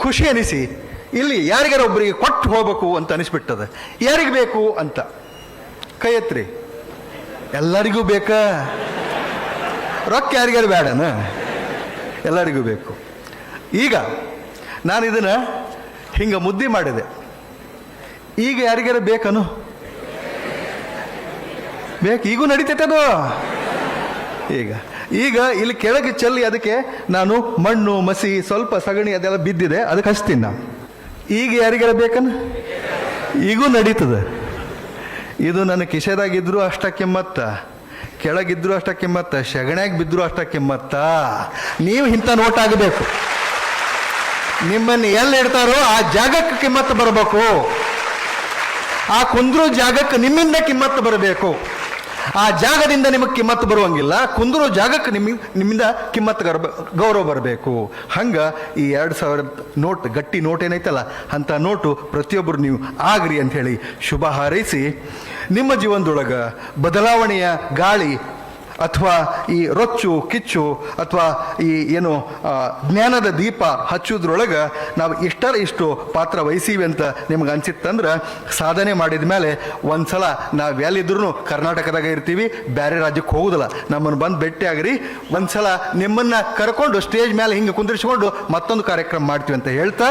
ಖುಷಿ ಅನಿಸಿ ಇಲ್ಲಿ ಯಾರಿಗಾರ ಒಬ್ಬರಿಗೆ ಕೊಟ್ಟು ಹೋಗ್ಬೇಕು ಅಂತ ಅನಿಸ್ಬಿಟ್ಟದ. ಯಾರಿಗೆ ಬೇಕು ಅಂತ ಕೈ ಎತ್ರಿ. ಎಲ್ಲರಿಗೂ ಬೇಕಾ? ರೊಕ್ಕ ಯಾರಿಗಾರು ಬೇಡನ? ಎಲ್ಲರಿಗೂ ಬೇಕು. ಈಗ ನಾನು ಇದನ್ನು ಹಿಂಗೆ ಮುದ್ದೆ ಮಾಡಿದೆ. ಈಗ ಯಾರಿಗಾರ ಬೇಕನು? ಬೇಕು. ಈಗೂ ನಡೀತೈತದು. ಈಗ ಇಲ್ಲಿ ಕೆಳಗೆ ಚೆಲ್ಲಿ ಅದಕ್ಕೆ ನಾನು ಮಣ್ಣು ಮಸಿ ಸ್ವಲ್ಪ ಸಗಣಿ ಅದೆಲ್ಲ ಬಿದ್ದಿದೆ, ಅದಕ್ಕೆ ಹಚ್ತೀನಿ ನಾನು. ಈಗ ಯಾರಿಗಾರ ಬೇಕನ? ಈಗೂ ನಡೀತದೆ. ಇದು ನನ್ನ ಕಿಶೆದಾಗಿದ್ರು ಅಷ್ಟ ಕಿಮ್ಮತ್ತ, ಕೆಳಗಿದ್ರು ಅಷ್ಟ ಕಿಮ್ಮತ್ತ, ಸಗಣ್ಯಾಗ ಬಿದ್ದರೂ ಅಷ್ಟ ಕಿಮ್ಮತ್ತ. ನೀವು ಇಂಥ ನೋಟ್ ಆಗಬೇಕು. ನಿಮ್ಮನ್ನು ಎಲ್ಲಿ ಇಡ್ತಾರೋ ಆ ಜಾಗಕ್ಕೆ ಕಿಮ್ಮತ್ತು ಬರಬೇಕು. ಆ ಕುಂದ್ರು ಜಾಗಕ್ಕೆ ನಿಮ್ಮಿಂದ ಕಿಮ್ಮತ್ತು ಬರಬೇಕು. ಆ ಜಾಗದಿಂದ ನಿಮಗೆ ಕಿಮ್ಮತ್ತು ಬರುವಂಗಿಲ್ಲ, ಕುಂದ್ರು ಜಾಗಕ್ಕೆ ನಿಮ್ಮಿಂದ ಕಿಮ್ಮತ್ತು ಗೌರವ ಬರಬೇಕು. ಹಂಗೆ ಈ 2000 ನೋಟ್, ಗಟ್ಟಿ ನೋಟ್ ಏನೈತಲ್ಲ ಅಂಥ ನೋಟು ಪ್ರತಿಯೊಬ್ಬರು ನೀವು ಆಗ್ರಿ ಅಂಥೇಳಿ ಶುಭ ಹಾರೈಸಿ, ನಿಮ್ಮ ಜೀವನದೊಳಗೆ ಬದಲಾವಣೆಯ ಗಾಳಿ ಅಥವಾ ಈ ರೊಚ್ಚು ಕಿಚ್ಚು ಅಥವಾ ಈ ಏನು ಜ್ಞಾನದ ದೀಪ ಹಚ್ಚೋದ್ರೊಳಗೆ ನಾವು ಇಷ್ಟು ಪಾತ್ರ ವಹಿಸೀವಿ ಅಂತ ನಿಮ್ಗೆ ಅನ್ಸಿತ್ತಂದ್ರೆ ಸಾಧನೆ ಮಾಡಿದ ಮೇಲೆ ಒಂದ್ಸಲ ನಾವು ಎಲ್ಲಿದ್ರೂ ಕರ್ನಾಟಕದಾಗ ಇರ್ತೀವಿ, ಬೇರೆ ರಾಜ್ಯಕ್ಕೆ ಹೋಗೋದಿಲ್ಲ. ನಮ್ಮನ್ನು ಬಂದು ಭೇಟಿ ಆಗ್ರಿ. ಒಂದ್ಸಲ ನಿಮ್ಮನ್ನು ಕರ್ಕೊಂಡು ಸ್ಟೇಜ್ ಮೇಲೆ ಹಿಂಗೆ ಕುಂದಿರಿಸ್ಕೊಂಡು ಮತ್ತೊಂದು ಕಾರ್ಯಕ್ರಮ ಮಾಡ್ತೀವಿ ಅಂತ ಹೇಳ್ತಾ